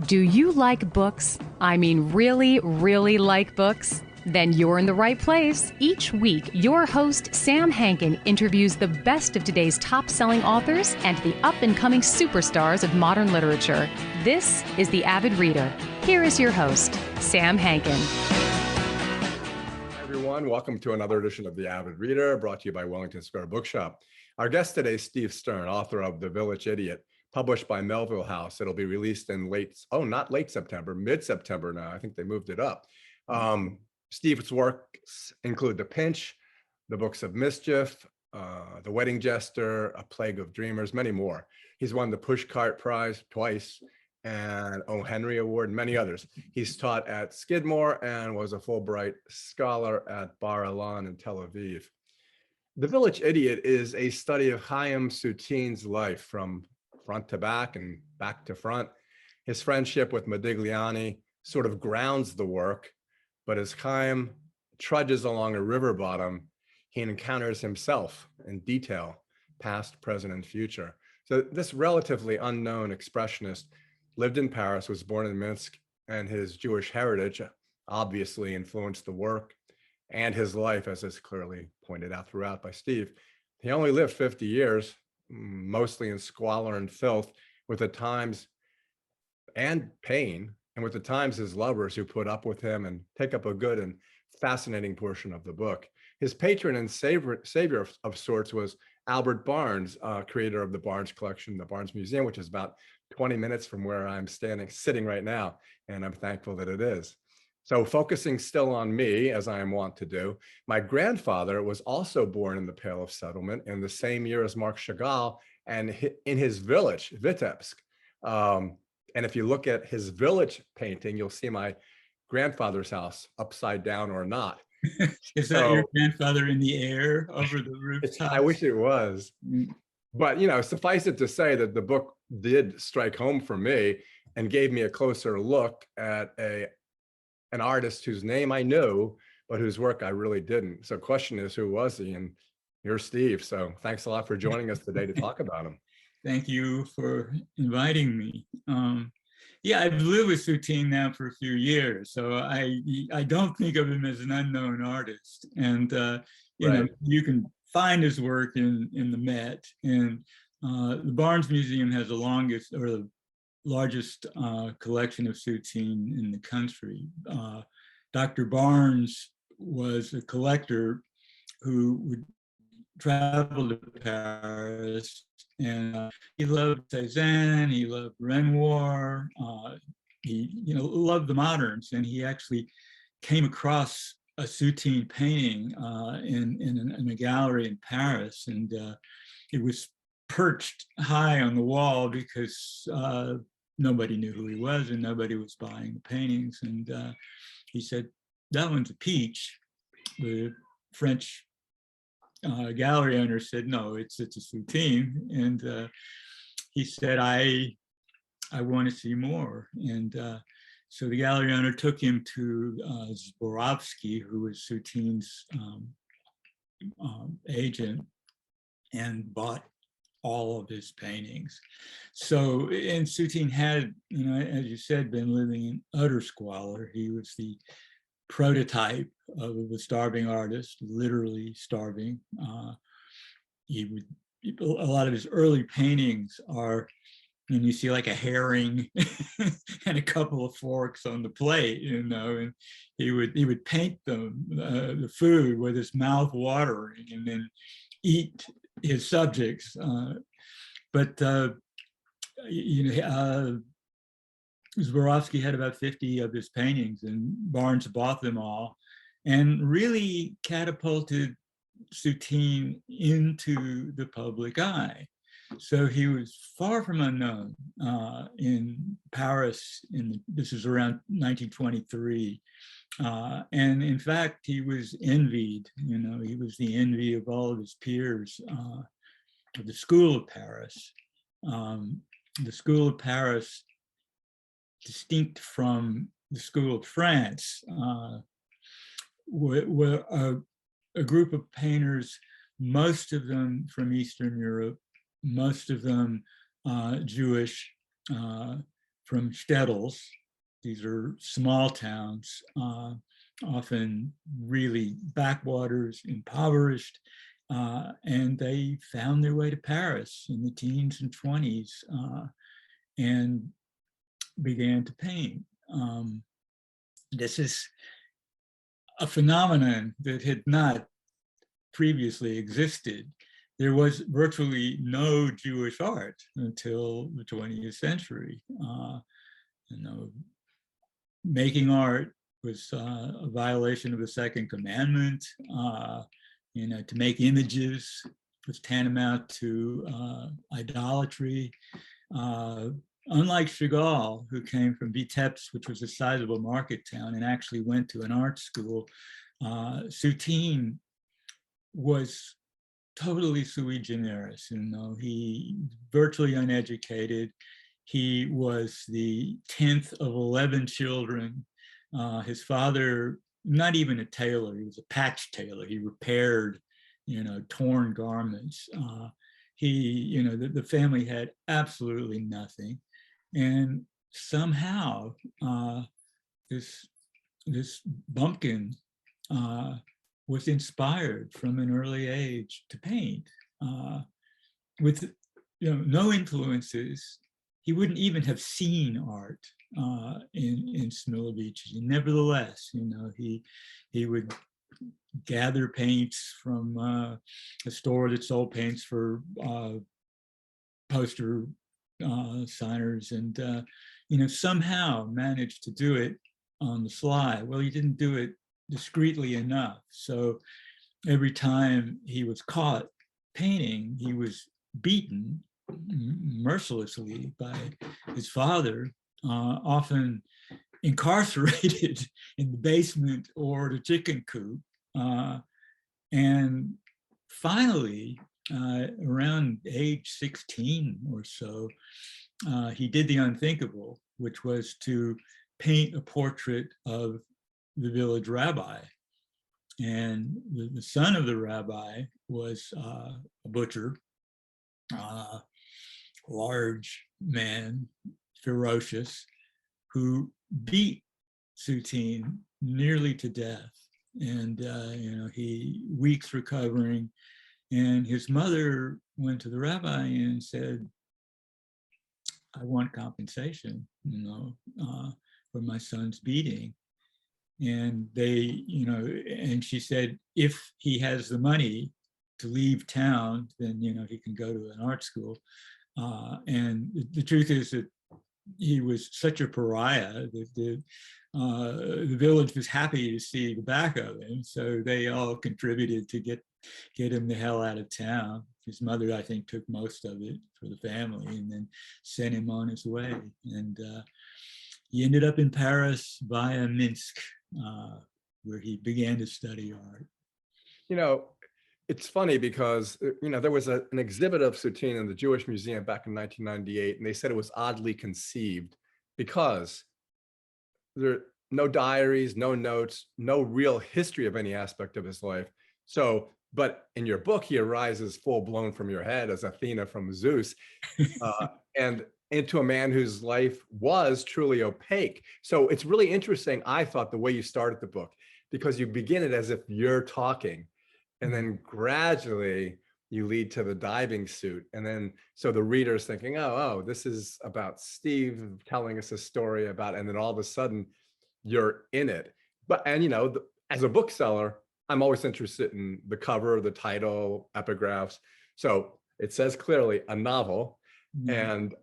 Do you like books? I mean, really, really like books? Then you're in the right place. Each week, your host, Sam Hankin, interviews the best of today's top-selling authors and the up-and-coming superstars of modern literature. This is The Avid Reader. Here is your host, Sam Hankin. Hi, everyone. Welcome to another edition of The Avid Reader, brought to you by Wellington Square Bookshop. Our guest today is Steve Stern, author of The Village Idiot, published by Melville House. It'll be released in not late September, mid-September now. I think they moved it up. Steve's works include The Pinch, The Books of Mischief, The Wedding Jester, A Plague of Dreamers, many more. He's won the Pushcart Prize twice and O. Henry Award, and many others. He's taught at Skidmore and was a Fulbright scholar at Bar Ilan in Tel Aviv. The Village Idiot is a study of Chaim Soutine's life from front to back and back to front. His friendship with Modigliani sort of grounds the work, but as Chaim trudges along a river bottom, he encounters himself in detail, past, present, and future. So this relatively unknown expressionist lived in Paris, was born in Minsk, and his Jewish heritage obviously influenced the work and his life, as is clearly pointed out throughout by Steve. He only lived 50 years, mostly in squalor and filth, with the times and pain, and with the times his lovers who put up with him and take up a good and fascinating portion of the book. His patron and savior of sorts was Albert Barnes, creator of the Barnes Collection, the Barnes Museum, which is about 20 minutes from where I'm sitting right now, and I'm thankful that it is. So focusing still on me, as I am wont to do, my grandfather was also born in the Pale of Settlement in the same year as Marc Chagall, and in his village, Vitebsk. And if you look at his village painting, you'll see my grandfather's house upside down or not. Is that your grandfather in the air over the rooftop? I wish it was. But, suffice it to say that the book did strike home for me and gave me a closer look at an artist whose name I knew, but whose work I really didn't. So the question is, who was he? And you're Steve. So thanks a lot for joining us today to talk about him. Thank you for inviting me. Yeah, I've lived with Soutine now for a few years, so I don't think of him as an unknown artist. And you can find his work in the Met, and the Barnes Museum has the largest collection of Soutine in the country. Dr. Barnes was a collector who would travel to Paris, and he loved Cézanne, he loved Renoir, he loved the moderns, and he actually came across a Soutine painting in a gallery in Paris, and it was perched high on the wall because nobody knew who he was and nobody was buying the paintings. And he said, "That one's a peach." The French gallery owner said, "No, it's a Soutine." And he said, I want to see more. And so the gallery owner took him to Zborowski, who was Soutine's agent, and bought all of his paintings. So, and Soutine had, as you said, been living in utter squalor. He was the prototype of the starving artist, literally starving. A lot of his early paintings are, and you see like a herring and a couple of forks on the plate, and he would paint them, the food, with his mouth watering, and then eat his subjects. But Zborowski had about 50 of his paintings, and Barnes bought them all and really catapulted Soutine into the public eye. So he was far from unknown in Paris. This is around 1923. And in fact, he was envied. He was the envy of all of his peers of the School of Paris. The School of Paris, distinct from the School of France, were a group of painters, most of them from Eastern Europe, most of them Jewish, from shtetls. These are small towns, often really backwaters, impoverished, and they found their way to Paris in the teens and 20s and began to paint. This is a phenomenon that had not previously existed. There was virtually no Jewish art until the 20th century. Making art was a violation of the second commandment. To make images was tantamount to idolatry. Unlike Chagall, who came from Vitebsk, which was a sizable market town, and actually went to an art school, Soutine was totally sui generis. He virtually uneducated. He was the 10th of 11 children. His father, not even a tailor, he was a patch tailor. He repaired, torn garments. The family had absolutely nothing. And somehow this bumpkin was inspired from an early age to paint with no influences. He wouldn't even have seen art in Smilovic. Nevertheless, he would gather paints from a store that sold paints for poster signers, and somehow managed to do it on the sly. Well, he didn't do it discreetly enough. So every time he was caught painting, he was beaten mercilessly by his father, often incarcerated in the basement or the chicken coop. And finally, around age 16 or so, he did the unthinkable, which was to paint a portrait of the village rabbi. And the son of the rabbi was a butcher, large man, ferocious, who beat Soutine nearly to death. And he weeks recovering. And his mother went to the rabbi and said, "I want compensation, for my son's beating." And they, and she said, if he has the money to leave town, then, he can go to an art school. And the truth is that he was such a pariah that the village was happy to see the back of him. So they all contributed to get him the hell out of town. His mother, I think, took most of it for the family and then sent him on his way. And he ended up in Paris via Minsk, where he began to study art. It's funny because, there was an exhibit of Soutine in the Jewish Museum back in 1998, and they said it was oddly conceived because there are no diaries, no notes, no real history of any aspect of his life. So, but in your book, he arises full blown from your head as Athena from Zeus, and into a man whose life was truly opaque. So it's really interesting, I thought, the way you started the book, because you begin it as if you're talking, and then gradually you lead to the diving suit. And then, so the reader's thinking, oh, this is about Steve telling us a story about, and then all of a sudden you're in it. But, and as a bookseller, I'm always interested in the cover, the title, epigraphs. So it says clearly a novel. And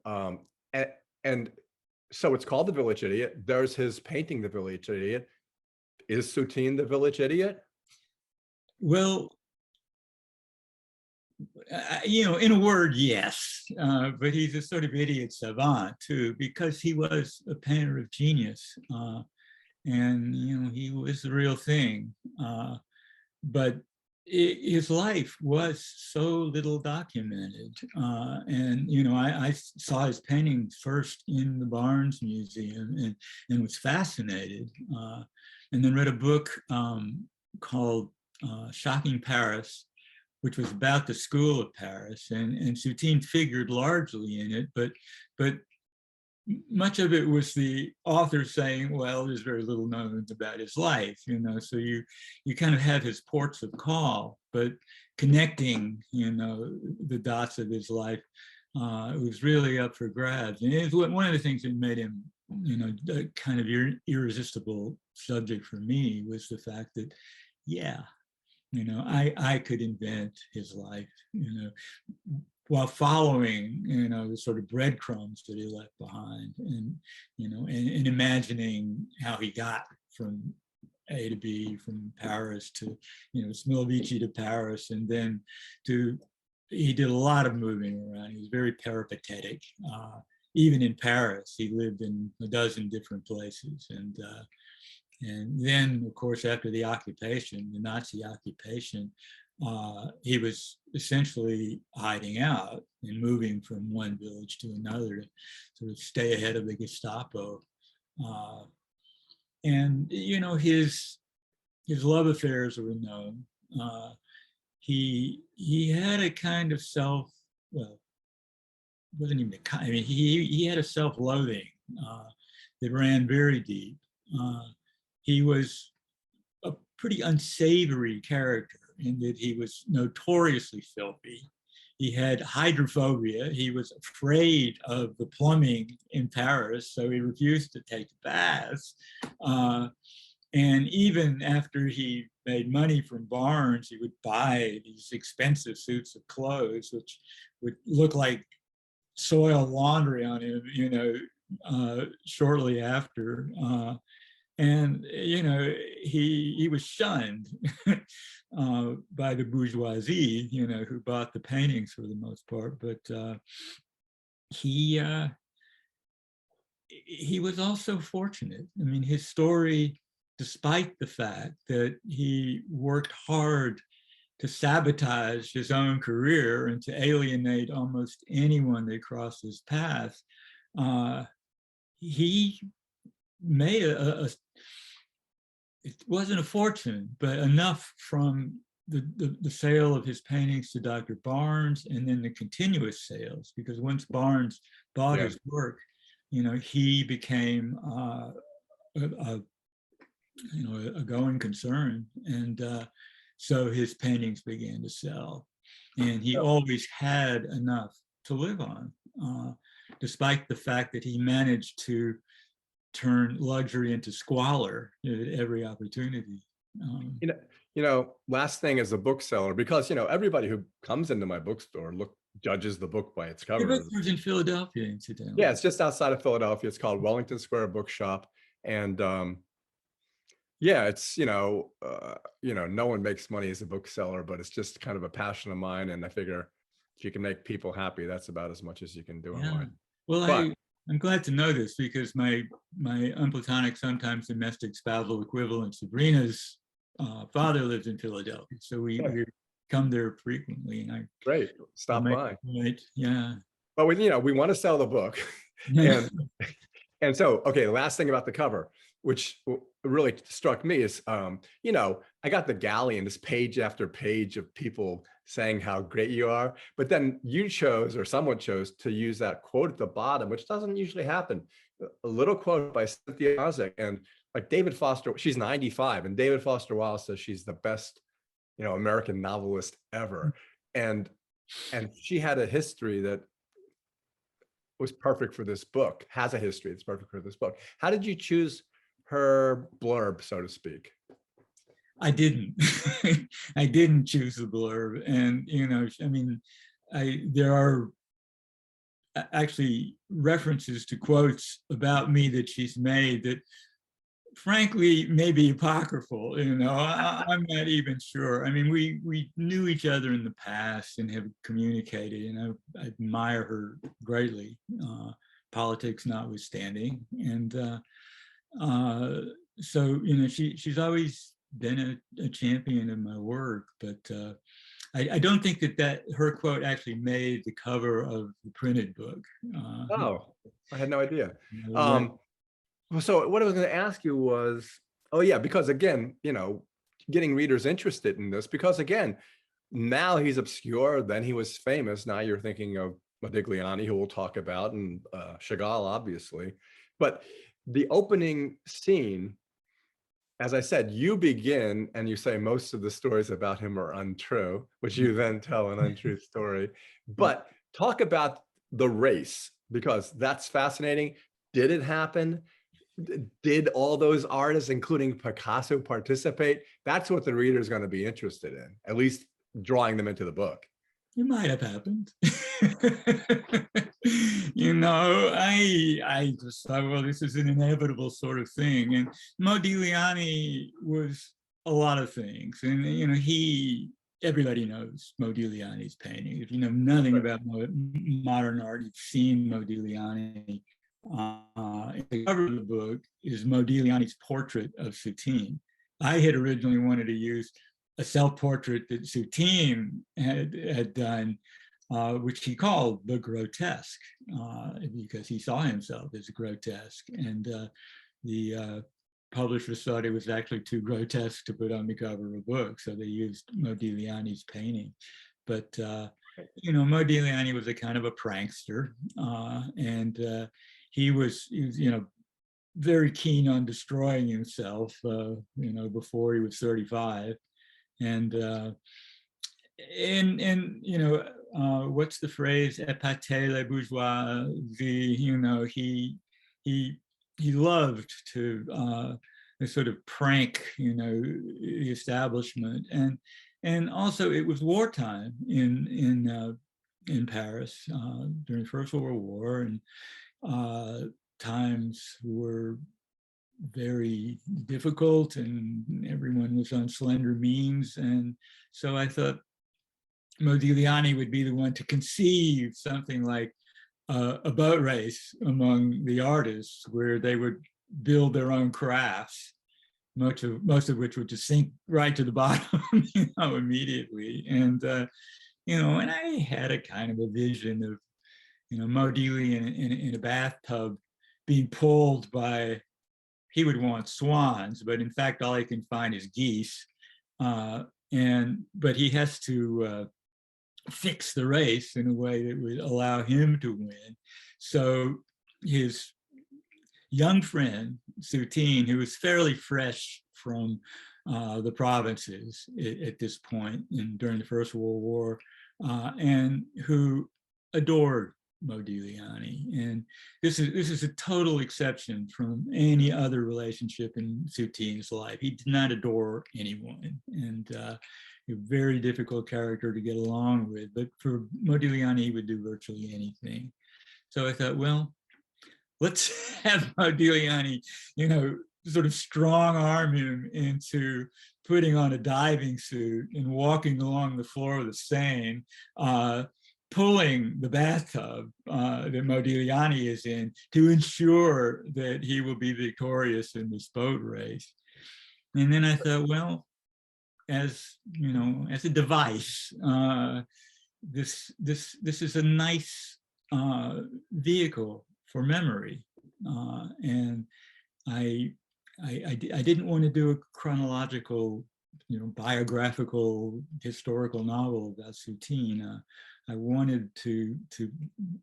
so it's called The Village Idiot. There's his painting, The Village Idiot. Is Soutine the village idiot? Well, in a word, yes, but he's a sort of idiot savant too, because he was a painter of genius, and he was the real thing. But his life was so little documented, and I saw his paintings first in the Barnes Museum and was fascinated, and then read a book called Shocking Paris, which was about the school of Paris, and Soutine figured largely in it, but much of it was the author saying, well, there's very little known about his life, so you kind of have his ports of call, but connecting, the dots of his life, it was really up for grabs. And it was one of the things that made him, a kind of irresistible subject for me, was the fact that, yeah, I could invent his life, while following, the sort of breadcrumbs that he left behind, and, and imagining how he got from A to B, from Paris to, Smilvici to Paris, and then he did a lot of moving around. He was very peripatetic. Even in Paris, he lived in a dozen different places. And then, of course, after the occupation, the Nazi occupation, he was essentially hiding out and moving from one village to another to sort of stay ahead of the Gestapo. And, his love affairs were known. He had a kind of wasn't even he had a self-loathing that ran very deep. He was a pretty unsavory character in that he was notoriously filthy. He had hydrophobia. He was afraid of the plumbing in Paris, so he refused to take baths. And even after he made money from Barnes, he would buy these expensive suits of clothes, which would look like soiled laundry on him, shortly after. And, he was shunned by the bourgeoisie, who bought the paintings for the most part. But he was also fortunate. I mean, his story, despite the fact that he worked hard to sabotage his own career and to alienate almost anyone that crossed his path, he made it wasn't a fortune, but enough from the sale of his paintings to Dr. Barnes, and then the continuous sales, because once Barnes bought his work, he became a going concern, and so his paintings began to sell, and he always had enough to live on, despite the fact that he managed to turn luxury into squalor at every opportunity. Last thing as a bookseller, because everybody who comes into my bookstore judges the book by its cover. The bookstore's in Philadelphia, incidentally. Yeah, it's just outside of Philadelphia. It's called Wellington Square Bookshop, and it's no one makes money as a bookseller, but it's just kind of a passion of mine, and I figure if you can make people happy, that's about as much as you can do in life. Well, I'm glad to know this, because my unplatonic, sometimes domestic spousal equivalent, Sabrina's father lives in Philadelphia, so we come there frequently, and great, stop by. Right, yeah. But we want to sell the book, and so the last thing about the cover, which really struck me, is I got the galley and this page after page of people saying how great you are, but then you chose, or someone chose, to use that quote at the bottom, which doesn't usually happen. A little quote by Cynthia Ozick, and like David Foster, she's 95, and David Foster Wallace says she's the best American novelist ever, and she had a history that was perfect for this book, has a history that's perfect for this book. How did you choose her blurb, so to speak? I didn't. I didn't choose the blurb, and there are actually references to quotes about me that she's made that, frankly, may be apocryphal. I'm not even sure. I mean, we knew each other in the past and have communicated, and I admire her greatly, politics notwithstanding, and so she's always been a champion of my work, but I don't think that her quote actually made the cover of the printed book. I had no idea. So what I was going to ask you was, because again, getting readers interested in this, because again, now he's obscure, then he was famous. Now you're thinking of Modigliani, who we'll talk about, and Chagall, obviously. But the opening scene, as I said, you begin and you say most of the stories about him are untrue, which you then tell an untrue story. But talk about the race, because that's fascinating. Did it happen? Did all those artists, including Picasso, participate? That's what the reader is going to be interested in, at least drawing them into the book. It might have happened. I just thought, well, this is an inevitable sort of thing. And Modigliani was a lot of things. And, everybody knows Modigliani's painting. If you know nothing about modern art, you've seen Modigliani. The cover of the book is Modigliani's portrait of Soutine. I had originally wanted to use a self-portrait that Soutine had done, which he called the grotesque, because he saw himself as grotesque. And the publishers thought it was actually too grotesque to put on the cover of a book, so they used Modigliani's painting. But Modigliani was a kind of a prankster, and he was very keen on destroying himself, before he was 35. And what's the phrase? Épater les bourgeois. He loved to sort of prank, the establishment, and also it was wartime in Paris during the First World War, and times were very difficult and everyone was on slender means. And so I thought Modigliani would be the one to conceive something like a boat race among the artists, where they would build their own crafts, most of which would just sink right to the bottom, immediately. And and I had a kind of a vision of Modigliani in a bathtub being pulled by, he would want swans, but in fact, all he can find is geese. But he has to fix the race in a way that would allow him to win. So his young friend, Soutine, who was fairly fresh from the provinces at this point during the First World War, and who adored Modigliani. And this is a total exception from any other relationship in Soutine's life. He did not adore anyone, and a very difficult character to get along with. But for Modigliani, he would do virtually anything. So I thought, well, let's have Modigliani, sort of strong arm him into putting on a diving suit and walking along the floor of the Seine, pulling the bathtub that Modigliani is in to ensure that he will be victorious in this boat race. And then I thought, well, as a device, this is a nice vehicle for memory, and I didn't want to do a chronological, biographical, historical novel about Soutine. I wanted to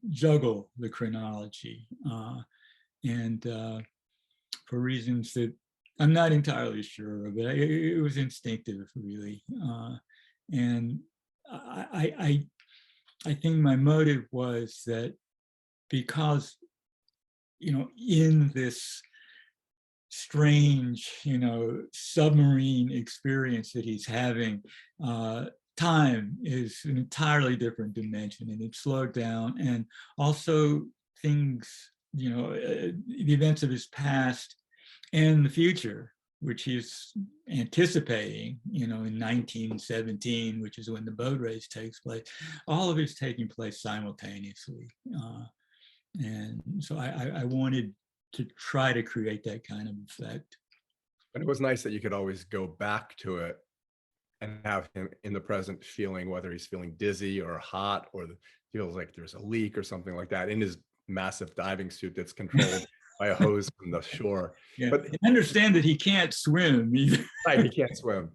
juggle the chronology, and for reasons that I'm not entirely sure of, but it was instinctive, really. And I think my motive was that because, in this strange, submarine experience that he's having, time is an entirely different dimension, and it's slowed down. And also things, the events of his past and the future, which he's anticipating, in 1917, which is when the boat race takes place, all of it's taking place simultaneously. And so I wanted to try to create that kind of effect. And it was nice that you could always go back to it and have him in the present feeling, whether he's feeling dizzy or hot, or feels like there's a leak or something like that, in his massive diving suit that's controlled by a hose from the shore. Yeah, but I understand that he can't swim either. Right, he can't swim.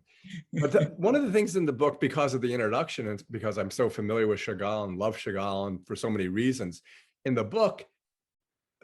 But one of the things in the book, because of the introduction, and because I'm so familiar with Chagall and love Chagall, and for so many reasons, in the book,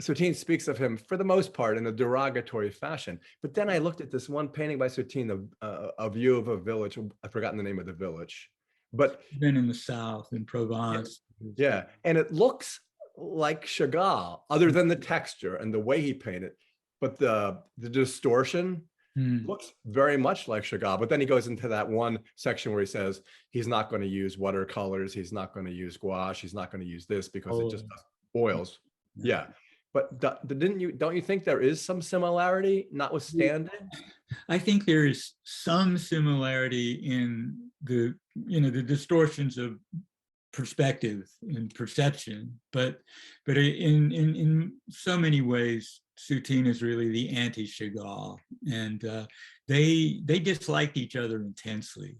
Soutine speaks of him for the most part in a derogatory fashion. But then I looked at this one painting by Soutine, a view of a village. I've forgotten the name of the village, but been in the South, in Provence. yeah, and it looks like Chagall, other than the texture and the way he painted, but the distortion looks very much like Chagall. But then he goes into that one section where he says he's not going to use watercolors, he's not going to use gouache, he's not going to use this because it just oils. Yeah. But don't you think there is some similarity, notwithstanding? I think there is some similarity in the distortions of perspective and perception, but in so many ways, Soutine is really the anti-Chagall, and they disliked each other intensely.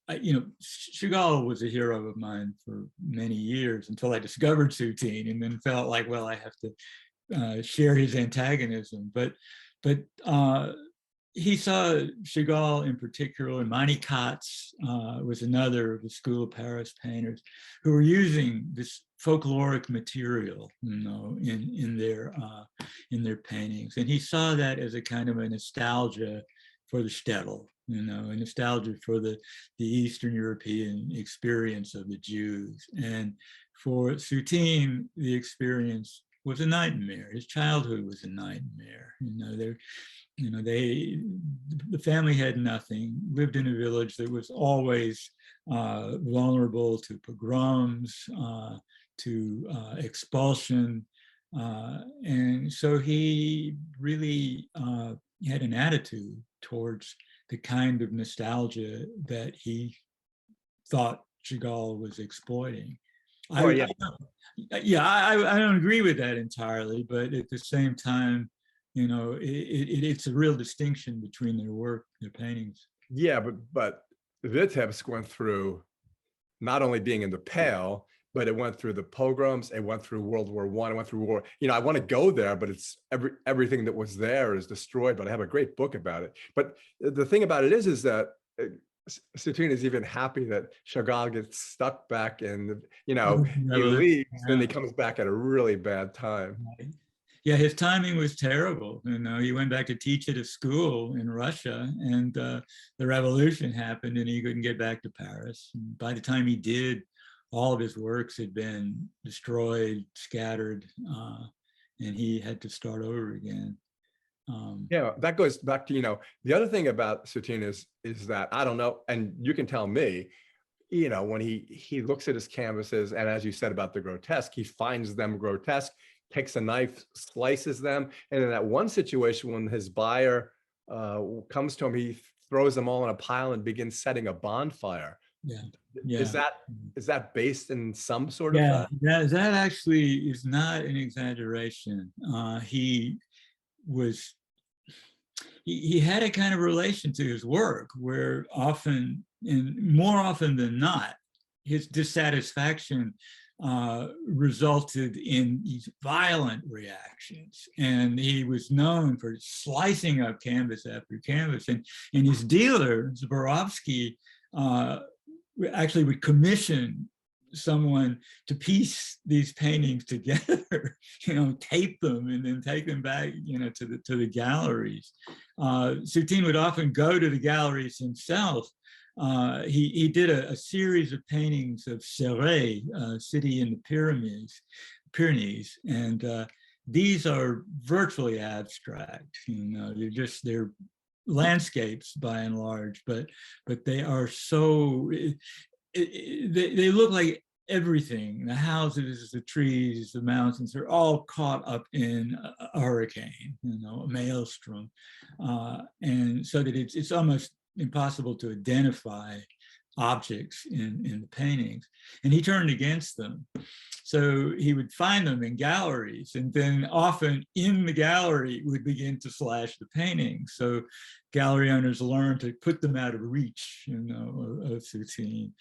Chagall was a hero of mine for many years until I discovered Soutine, and then felt like, well, I have to share his antagonism. But he saw Chagall in particular, and Mani Katz was another of the School of Paris painters who were using this folkloric material, in their paintings, and he saw that as a kind of a nostalgia for the shtetl, a nostalgia for the Eastern European experience of the Jews. And for Soutine, the experience was a nightmare. His childhood was a nightmare. The family had nothing, lived in a village that was always vulnerable to pogroms, to expulsion. And so he really had an attitude towards the kind of nostalgia that he thought Chagall was exploiting. I don't agree with that entirely, but at the same time, it's a real distinction between their work, their paintings. Yeah, but Vitebsk went through not only being in the Pale, but it went through the pogroms, it went through World War I, it went through war. I want to go there, but it's everything that was there is destroyed, but I have a great book about it. But the thing about it is that Soutine is even happy that Chagall gets stuck back and, he leaves, and he comes back at a really bad time. Yeah, his timing was terrible. He went back to teach at a school in Russia, and the revolution happened, and he couldn't get back to Paris. And by the time he did, all of his works had been destroyed, scattered, and he had to start over again. Yeah, that goes back to, the other thing about Soutine is that, I don't know, and you can tell me, when he looks at his canvases, and as you said about the grotesque, he finds them grotesque, takes a knife, slices them. And in that one situation, when his buyer comes to him, he throws them all in a pile and begins setting a bonfire. Yeah. Is that based in some sort of that actually is not an exaggeration. He had a kind of relation to his work where often, and more often than not, his dissatisfaction resulted in these violent reactions, and he was known for slicing up canvas after canvas. And his dealer, Zborovsky, actually would commission someone to piece these paintings together, tape them and then take them back, to the galleries. Soutine would often go to the galleries himself. He did a series of paintings of Seine, a city in the Pyrenees, and these are virtually abstract. They're landscapes by and large, but they are so, they look like everything. The houses, the trees, the mountains are all caught up in a hurricane, a maelstrom, and so that it's almost impossible to identify objects in the paintings. And he turned against them. So he would find them in galleries, and then often in the gallery would begin to slash the paintings. So gallery owners learned to put them out of reach, of Soutine.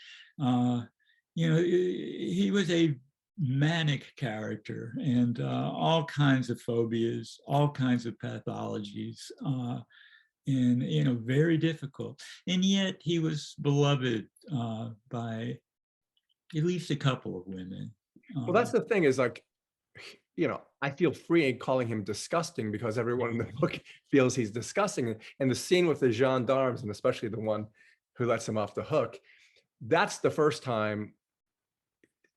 He was a manic character, and all kinds of phobias, all kinds of pathologies. and very difficult. And yet he was beloved by at least a couple of women. Well, that's the thing is like, I feel free in calling him disgusting because everyone in the book feels he's disgusting. And the scene with the gendarmes, and especially the one who lets him off the hook, that's the first time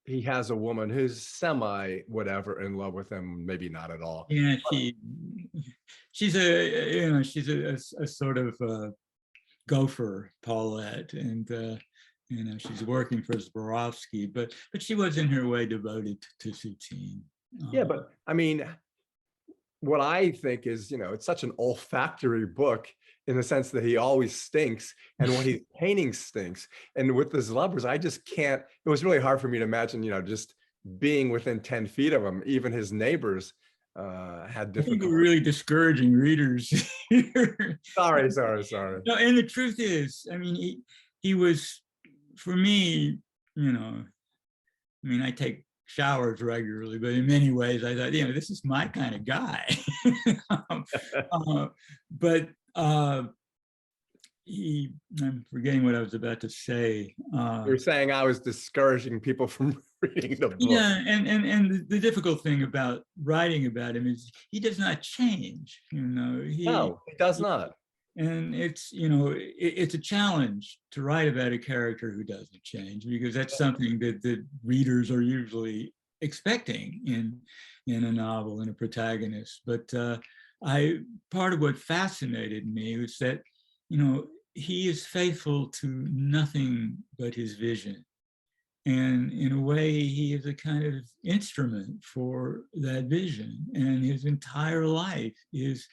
he has a woman who's semi whatever in love with him, maybe not at all. Yeah, she's a sort of gopher, Paulette, and she's working for Zborowski, but she was in her way devoted to Soutine. Yeah, but I mean, what I think is, it's such an olfactory book in the sense that he always stinks, and what he's painting stinks. And with his lovers, I just can't, it was really hard for me to imagine, just being within 10 feet of him. Even his neighbors had difficulty. I think we're really discouraging readers here. Sorry. No, and the truth is, I mean, he was, for me, I take showers regularly, but in many ways I thought, this is my kind of guy. But I'm forgetting what I was about to say. You're saying I was discouraging people from reading the book. Yeah, and the difficult thing about writing about him is he does not change. No, he does not. And it's it's a challenge to write about a character who doesn't change, because that's something that readers are usually expecting in a novel, in a protagonist. But part of what fascinated me was that he is faithful to nothing but his vision, and in a way he is a kind of instrument for that vision, and his entire life is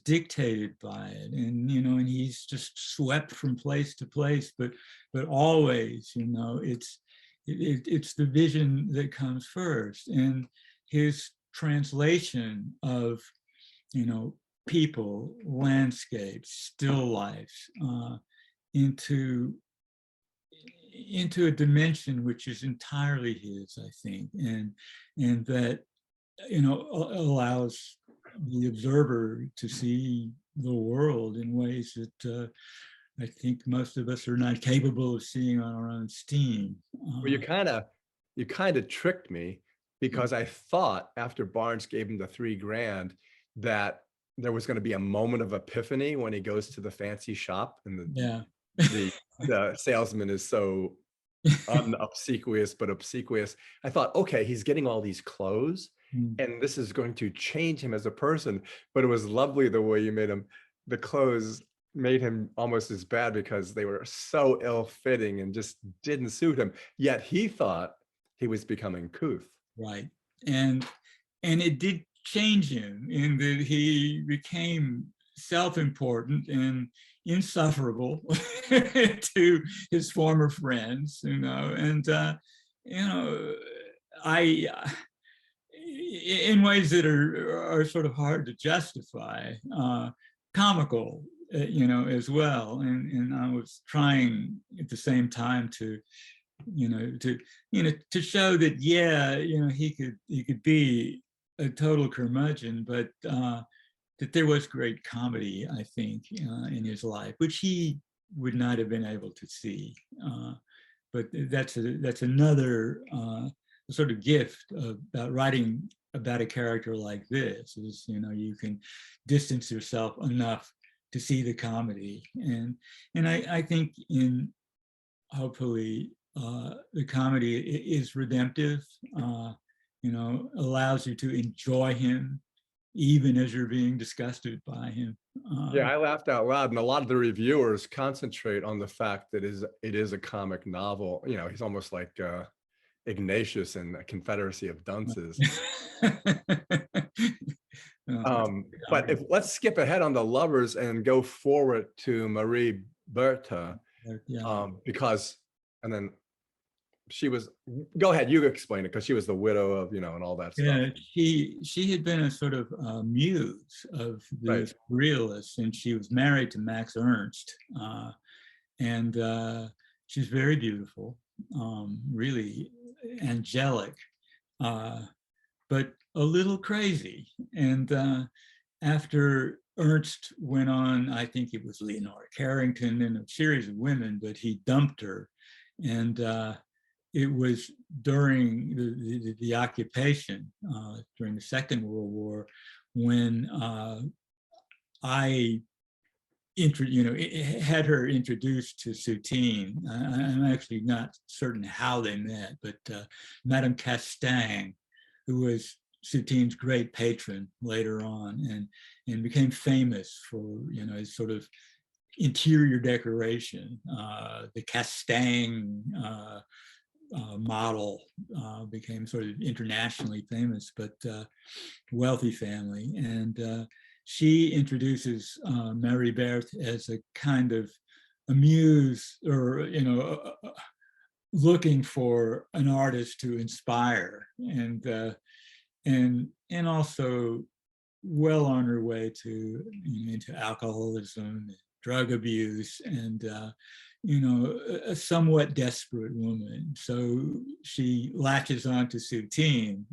dictated by it, and and he's just swept from place to place, but always it's the vision that comes first. And his translation of people, landscapes, still lifes into a dimension which is entirely his, I think, and that allows the observer to see the world in ways that I think most of us are not capable of seeing on our own steam. Well, you kind of tricked me, because I thought after Barnes gave him the $3,000 that there was going to be a moment of epiphany when he goes to the fancy shop, and the salesman is so unobsequious but obsequious. I thought, okay, he's getting all these clothes and this is going to change him as a person. But it was lovely the way you made him, the clothes made him almost as bad because they were so ill-fitting and just didn't suit him. Yet he thought he was becoming couth. Right. And it did change him in that he became self-important and insufferable to his former friends, and I in ways that are sort of hard to justify, comical, as well. And I was trying at the same time to show that, he could be a total curmudgeon, but that there was great comedy, I think, in his life, which he would not have been able to see. But that's another sort of gift about writing about a character like this, is you can distance yourself enough to see the comedy, and I think hopefully the comedy is redemptive, allows you to enjoy him even as you're being disgusted by him. Yeah, I laughed out loud, and a lot of the reviewers concentrate on the fact that it is a comic novel. He's almost like Ignatius in the Confederacy of Dunces. But let's skip ahead on the lovers and go forward to Marie Berthe, because, and then she was, go ahead, you explain it, because she was the widow of, and all that stuff. Yeah, she had been a sort of muse of the realists, and she was married to Max Ernst, and she's very beautiful, really angelic, but a little crazy. And after Ernst went on, I think it was Leonora Carrington and a series of women, but he dumped her. And it was during the occupation, during the Second World War, when I had her introduced to Soutine. I'm actually not certain how they met, but Madame Castaing, who was Soutine's great patron later on, and became famous for his sort of interior decoration. The Castaing model became sort of internationally famous, but wealthy family. And she introduces Mary Berthe as a kind of a muse, or looking for an artist to inspire, and also well on her way to into alcoholism, drug abuse, and a somewhat desperate woman. So she latches on to Soutine,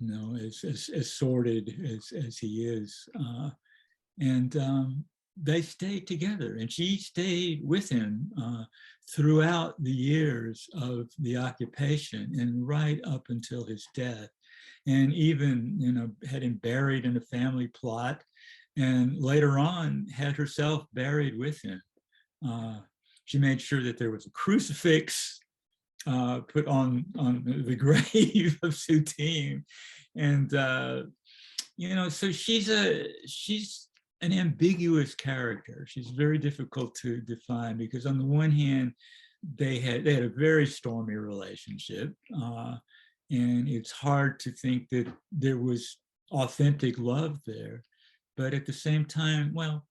as sordid as he is, and they stayed together, and she stayed with him throughout the years of the occupation and right up until his death, and even had him buried in a family plot, and later on had herself buried with him. She made sure that there was a crucifix put on the grave of Soutine, and so she's an ambiguous character. She's very difficult to define, because on the one hand, they had a very stormy relationship, and it's hard to think that there was authentic love there, but at the same time, well,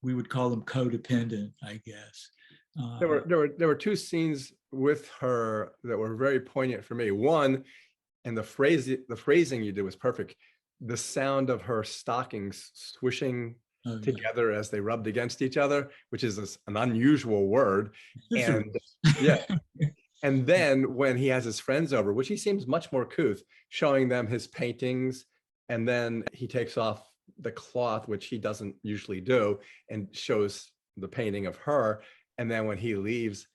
we would call them codependent, I guess. There were two scenes with her that were very poignant for me. One, and the phrasing you did was perfect. The sound of her stockings swishing together as they rubbed against each other, which is an unusual word. And yeah. And then when he has his friends over, which he seems much more couth, showing them his paintings, and then he takes off the cloth, which he doesn't usually do, and shows the painting of her. And then when he leaves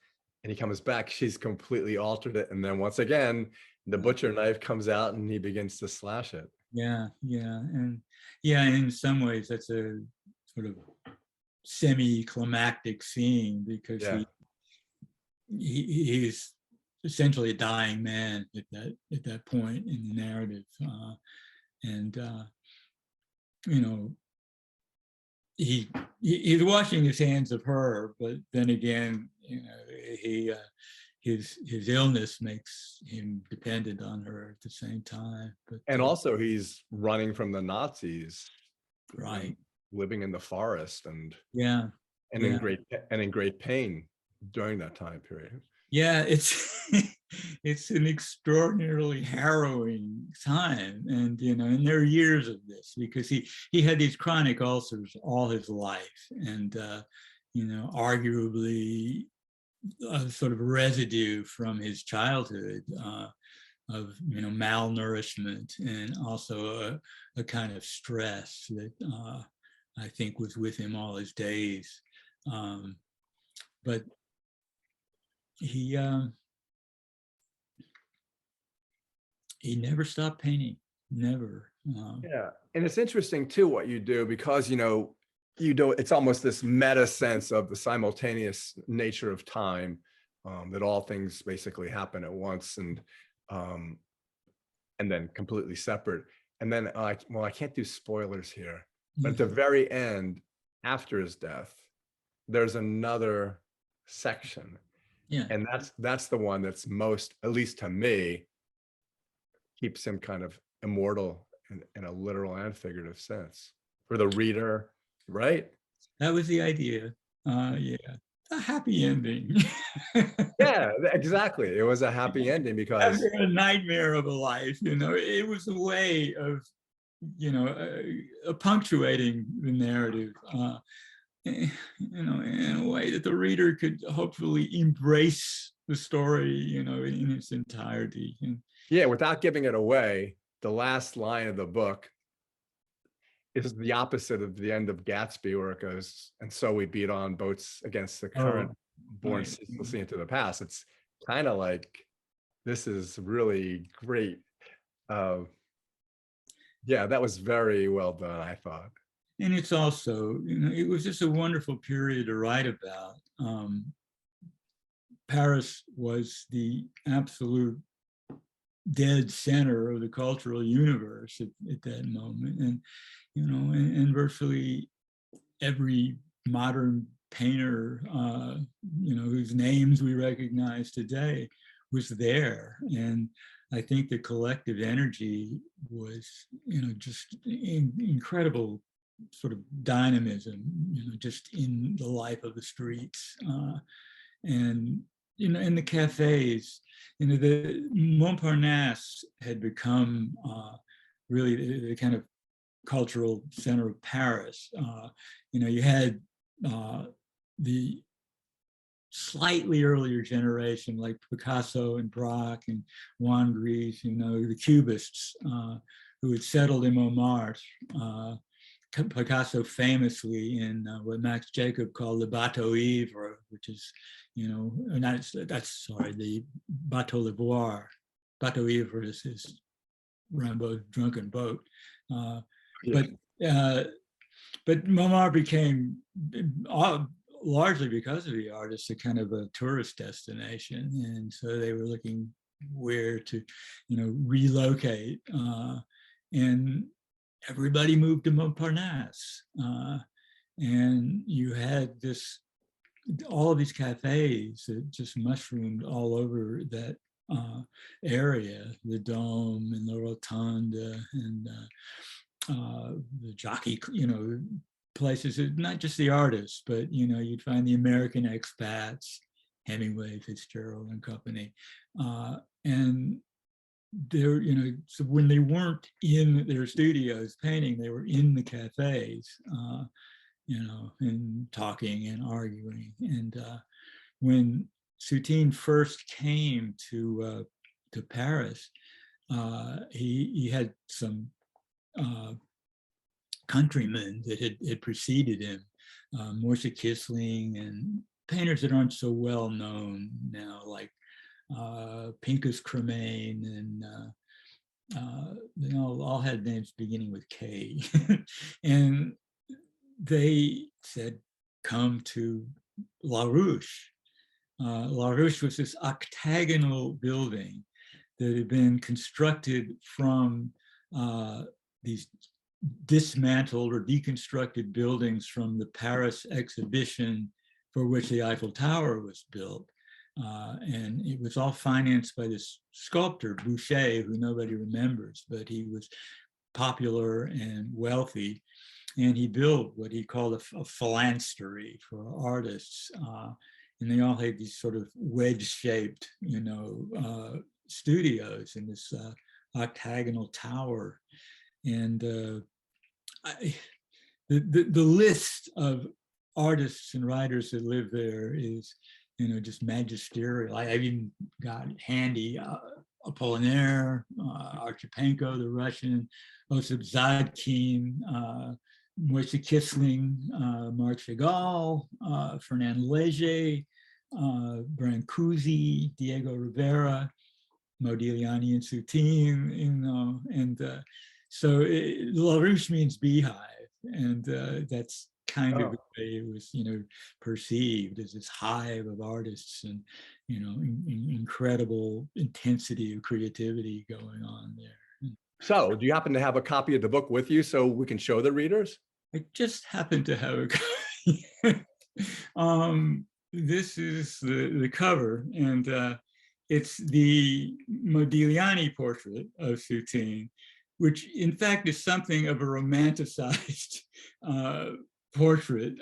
and he comes back, she's completely altered it. And then once again, the butcher knife comes out and he begins to slash it. Yeah. And in some ways that's a sort of semi-climactic scene, because he's essentially a dying man at that point in the narrative. He's washing his hands of her, but then again, his illness makes him dependent on her at the same time. And also he's running from the Nazis, right? Living in the forest, and in great pain during that time period. Yeah, it's an extraordinarily harrowing time, and and there are years of this, because he had these chronic ulcers all his life, and arguably a sort of residue from his childhood of malnourishment, and also a kind of stress that I think was with him all his days, but he never stopped painting, never. And it's interesting too what you do, because it's almost this meta sense of the simultaneous nature of time, that all things basically happen at once, and then completely separate. And then I can't do spoilers here, but at the very end, after his death, there's another section. Yeah. And that's the one that's most, at least to me, keeps him kind of immortal in a literal and figurative sense for the reader, right? That was the idea. A happy ending. Yeah, exactly. It was a happy ending, because after a nightmare of a life, it was a way of, punctuating the narrative. In a way that the reader could hopefully embrace the story, in its entirety. Yeah, without giving it away, the last line of the book is the opposite of the end of Gatsby, where it goes, and so we beat on boats against the current, borne right. ceaselessly into the past. It's kind of like, this is really great. Yeah, that was very well done, I thought. And it's also, it was just a wonderful period to write about. Paris was the absolute dead center of the cultural universe at that moment. And, and virtually every modern painter, whose names we recognize today was there. And I think the collective energy was, just incredible sort of dynamism, just in the life of the streets. And in the cafes, the Montparnasse had become really the kind of cultural center of Paris. You had the slightly earlier generation like Picasso and Braque and Juan Gris, the Cubists who had settled in Montmartre. Picasso famously in what Max Jacob called the Bateau Ivre, which is, the Bateau Le Boire. Bateau Ivre is his Rimbaud's drunken boat. But Montmartre became, largely because of the artists, a kind of a tourist destination. And so they were looking where to, relocate. And everybody moved to Montparnasse. And you had all of these cafes that just mushroomed all over that area, the Dome and the Rotunda and the jockey, places, not just the artists, but, you'd find the American expats, Hemingway, Fitzgerald and company. And they're, so when they weren't in their studios painting, they were in the cafes, and talking and arguing. And when Soutine first came to Paris, he had some countrymen that had preceded him, Moishe Kissling and painters that aren't so well known now, like Pincus Cremain, and they all had names beginning with K. And they said, come to La Ruche. La Ruche was this octagonal building that had been constructed from these dismantled or deconstructed buildings from the Paris exhibition for which the Eiffel Tower was built. And it was all financed by this sculptor, Boucher, who nobody remembers, but he was popular and wealthy. And he built what he called a phalanstery for artists. And they all had these sort of wedge-shaped, studios in this octagonal tower. And the list of artists and writers that live there is, just magisterial. I even got handy Apollinaire, Archipenko, the Russian, Osip Zadkine, Moishe Kissling, Marc Chagall, Fernand Léger, Brancusi, Diego Rivera, Modigliani and Soutine, and so La Ruche means beehive, and that's kind of the way it was, perceived as this hive of artists and, incredible intensity of creativity going on there. So, do you happen to have a copy of the book with you so we can show the readers? I just happen to have a copy. This is the cover, and it's the Modigliani portrait of Soutine, which in fact is something of a romanticized portrait.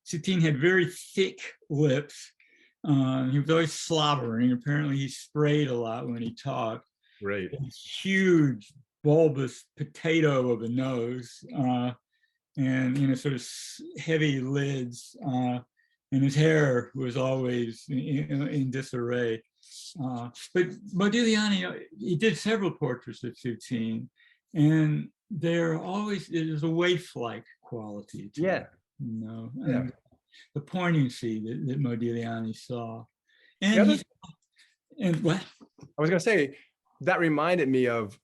Soutine had very thick lips. He was always slobbering. Apparently he sprayed a lot when he talked. Right. Huge, bulbous potato of a nose, and sort of heavy lids. And his hair was always in disarray. But Modigliani, he did several portraits of Soutine, and there's a waif-like quality to it, you know, and the poignancy that Modigliani saw. And what? I was going to say, that reminded me of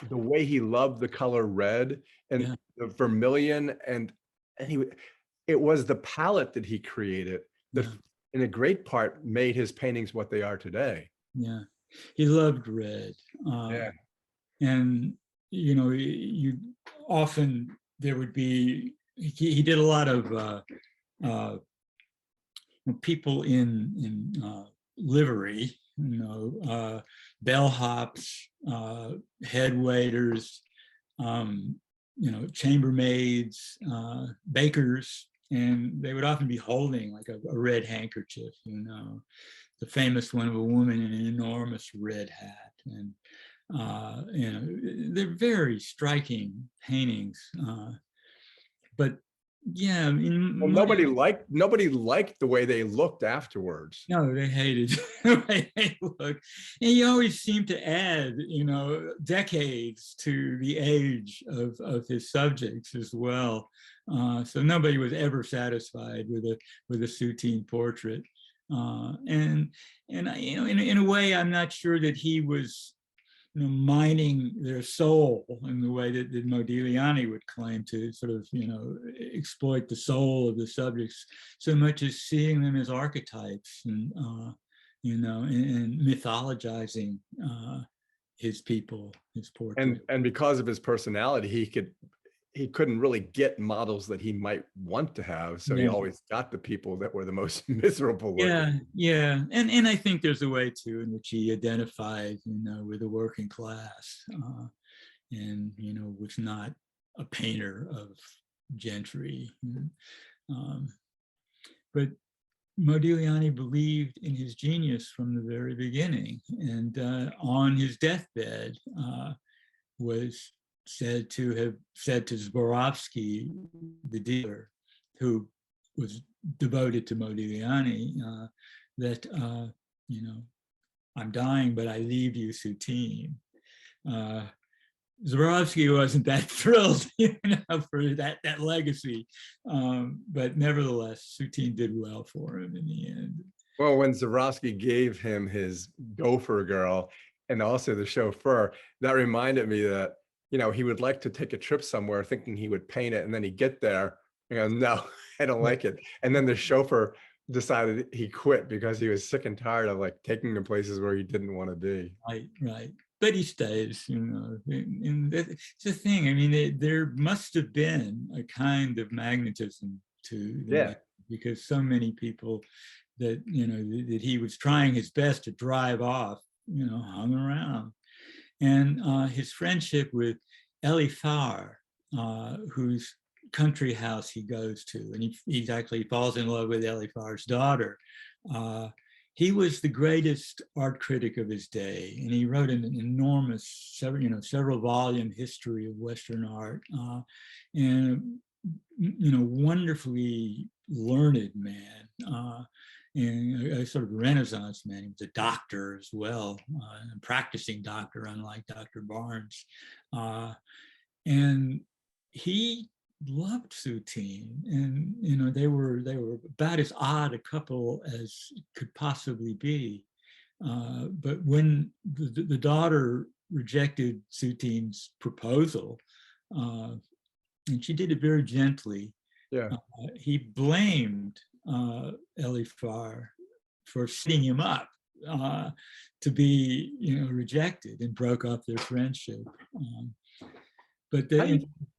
the way he loved the color red and the vermilion, and it was the palette that he created that in a great part made his paintings what they are today. Yeah, he loved red. And you know, there would be, he did a lot of people in livery, you know, bellhops, head waiters, you know, chambermaids, bakers, and they would often be holding like a red handkerchief, you know, the famous one of a woman in an enormous red hat. And you know, they're very striking paintings, but yeah, I mean, well, nobody liked the way they looked afterwards. No, they hated the way they looked. And he always seemed to add, you know, decades to the age of his subjects as well. So nobody was ever satisfied with a Soutine portrait. And you know, in a way, I'm not sure that he was, you know, mining their soul in the way that Modigliani would claim to sort of, you know, exploit the soul of the subjects, so much as seeing them as archetypes and, you know, and mythologizing his people, his portrait. And because of his personality, he couldn't really get models that he might want to have. So he always got the people that were the most miserable looking. Yeah. And I think there's a way too in which he identified, you know, with the working class, and, you know, was not a painter of gentry. But Modigliani believed in his genius from the very beginning, and on his deathbed was said to have said to Zborowski, the dealer, who was devoted to Modigliani, that, you know, I'm dying, but I leave you Soutine. Zborowski wasn't that thrilled, you know, for that legacy, but nevertheless, Soutine did well for him in the end. Well, when Zborowski gave him his gopher girl and also the chauffeur, that reminded me that, you know, he would like to take a trip somewhere thinking he would paint it, and then he'd get there and go, no, I don't like it. And then the chauffeur decided he quit because he was sick and tired of like taking him places where he didn't want to be. Right. But he stays, you know, and it's the thing. I mean, there must have been a kind of magnetism to the because so many people that, you know, that he was trying his best to drive off, you know, hung around. And his friendship with Elie Farr, whose country house he goes to, and he actually falls in love with Elie Farr's daughter. He was the greatest art critic of his day, and he wrote an enormous, several volume history of Western art, and, you know, wonderfully learned man. And a sort of Renaissance man. He was a doctor as well, a practicing doctor, unlike Dr. Barnes. And he loved Soutine, and, you know, they were about as odd a couple as could possibly be. But when the daughter rejected Soutine's proposal, and she did it very gently, he blamed Elie Farr for setting him up to be, you know, rejected, and broke off their friendship. But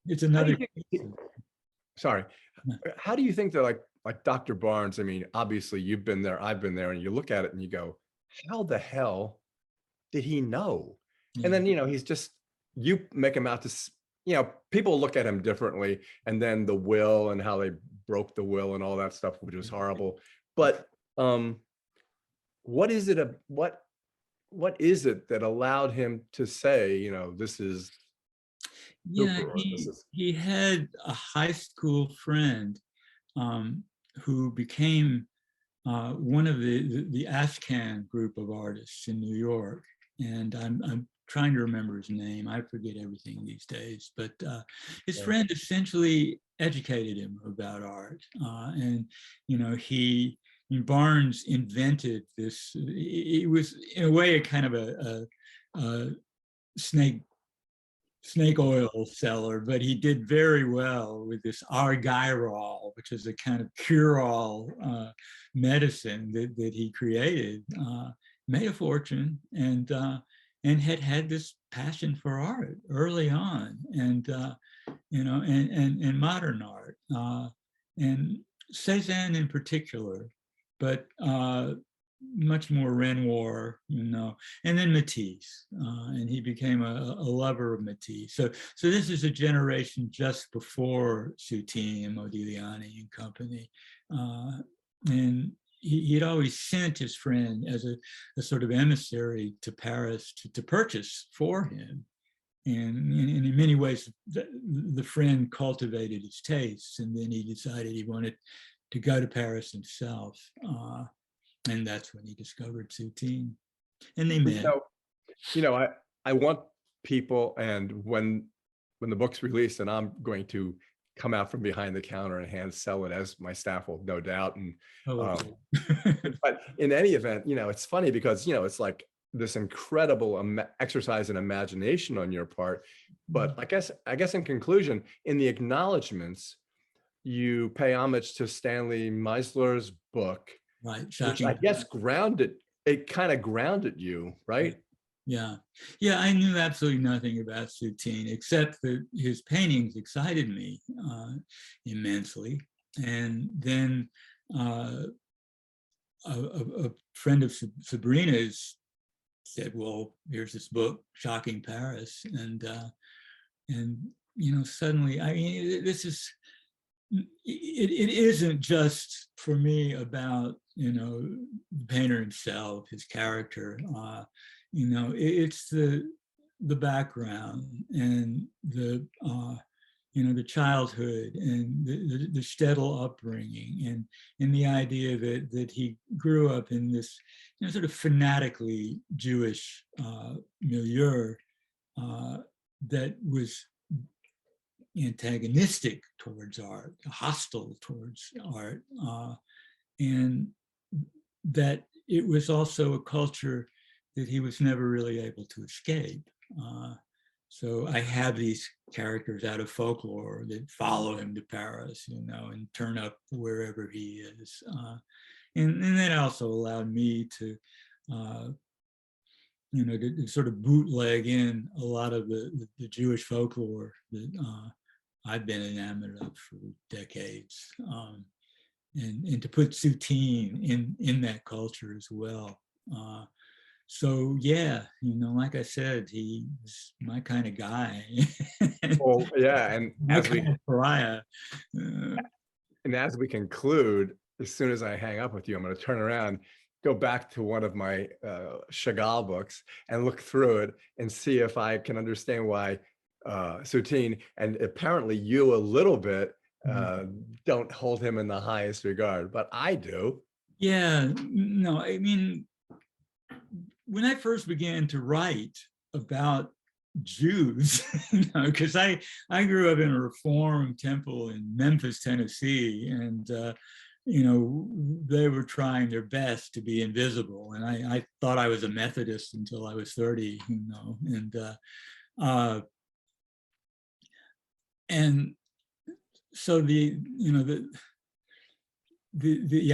it's another. Sorry, how do you think that like Dr. Barnes? I mean, obviously you've been there, I've been there, and you look at it and you go, how the hell did he know? And then, you know, he's just, you make him out to, you know, people look at him differently, and then the will and how they broke the will and all that stuff, which was horrible. But what is it that allowed him to say, you know, this is he had a high school friend who became one of the Ashcan group of artists in New York, and I'm trying to remember his name. I forget everything these days, but his friend essentially educated him about art. And, Barnes invented this. It was in a way a kind of a snake oil seller, but he did very well with this argyrol, which is a kind of cure-all medicine that he created, made a fortune, and had this passion for art early on, and modern art, and Cézanne in particular, but much more Renoir, and then Matisse, and he became a lover of Matisse. So this is a generation just before Soutine and Modigliani and company, and he'd always sent his friend as a sort of emissary to Paris to purchase for him. And in many ways, the friend cultivated his tastes, and then he decided he wanted to go to Paris himself. And that's when he discovered Soutine, and they met. I want people, and when the book's released, and I'm going to come out from behind the counter and hand sell it, as my staff will no doubt. And but in any event, it's funny because it's like this incredible exercise in imagination on your part. But I guess in conclusion, in the acknowledgments, you pay homage to Stanley Meisler's book, right? Which I guess kind of grounded you, right? Yeah. I knew absolutely nothing about Soutine, except that his paintings excited me immensely. And then a friend of Sabrina's said, "Well, here's this book, Shocking Paris," and suddenly, I mean, this is. It isn't just for me about the painter himself, his character. It's the background and the childhood and the shtetl upbringing, and the idea that he grew up in this sort of fanatically Jewish milieu that was antagonistic towards art, hostile towards art, and that it was also a culture that he was never really able to escape. So I have these characters out of folklore that follow him to Paris, and turn up wherever he is. And that also allowed me to to sort of bootleg in a lot of the Jewish folklore that I've been enamored of for decades, and to put Soutine in that culture as well. So yeah, like I said, he's my kind of guy. Well, yeah, and as we pariah. And as we conclude, as soon as I hang up with you, I'm going to turn around, go back to one of my Chagall books and look through it and see if I can understand why Soutine, and apparently you a little bit, don't hold him in the highest regard, but I do. Yeah, no, I mean, when I first began to write about Jews, because I grew up in a Reform temple in Memphis, Tennessee, and they were trying their best to be invisible, and I thought I was a Methodist until I was 30, and so the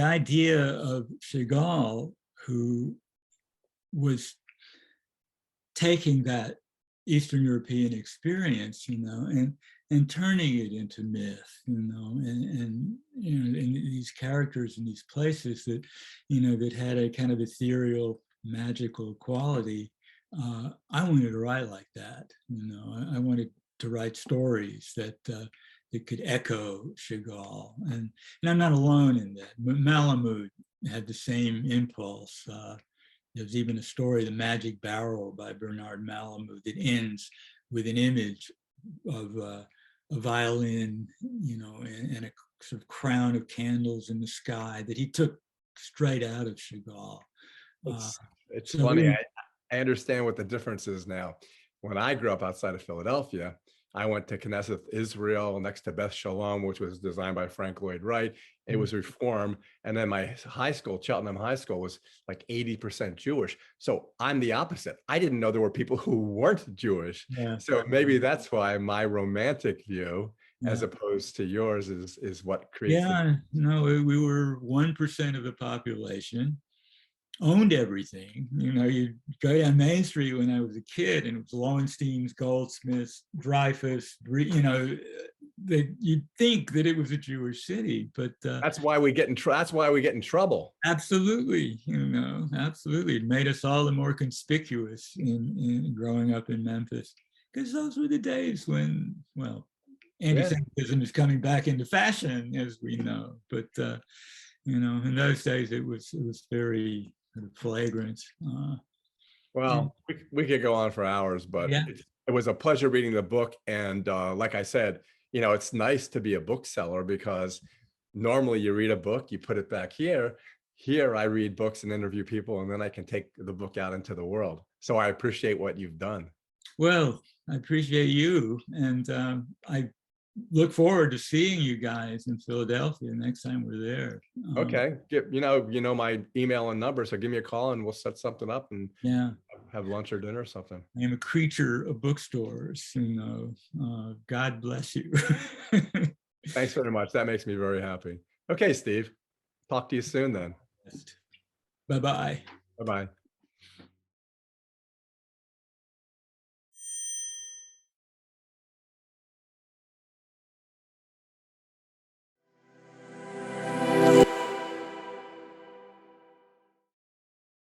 idea of Chagall, who was taking that Eastern European experience, and turning it into myth, and these characters in these places that, that had a kind of ethereal, magical quality. I wanted to write like that. I wanted to write stories that could echo Chagall, and I'm not alone in that. But Malamud had the same impulse. There's even a story, The Magic Barrel by Bernard Malamud, that ends with an image of a violin, and a sort of crown of candles in the sky that he took straight out of Chagall. It's funny. I understand what the difference is now. When I grew up outside of Philadelphia, I went to Knesset, Israel, next to Beth Shalom, which was designed by Frank Lloyd Wright. It was Reform. And then my high school, Cheltenham High School, was like 80% Jewish. So I'm the opposite. I didn't know there were people who weren't Jewish. Yeah. So maybe that's why my romantic view, as Yeah. opposed to yours, is what creates. Yeah, no, we were 1% of the population, owned everything. You know, you go down Main Street when I was a kid, and it was Lowenstein's, Goldsmiths, Dreyfus. You know, that you'd think that it was a Jewish city, but That's why we get in. That's why we get in trouble. absolutely, you know, absolutely, it made us all the more conspicuous in growing up in Memphis, because those were the days when, well, anti-Semitism is coming back into fashion, as we know. But you know, in those days, it was very flagrant. Well, we could go on for hours, but Yeah. it was a pleasure reading the book. And like I said, you know, it's nice to be a bookseller, because normally you read a book, you put it back here. Here, I read books and interview people, and then I can take the book out into the world. So I appreciate what you've done. Well, I appreciate you, and I look forward to seeing you guys in Philadelphia next time we're there. Okay, you know my email and number, so give me a call and we'll set something up and Yeah, have lunch or dinner or something. I am a creature of bookstores. You know, God bless you. Thanks very much. That makes me very happy. Okay, Steve. Talk to you soon then. Bye-bye. Bye-bye.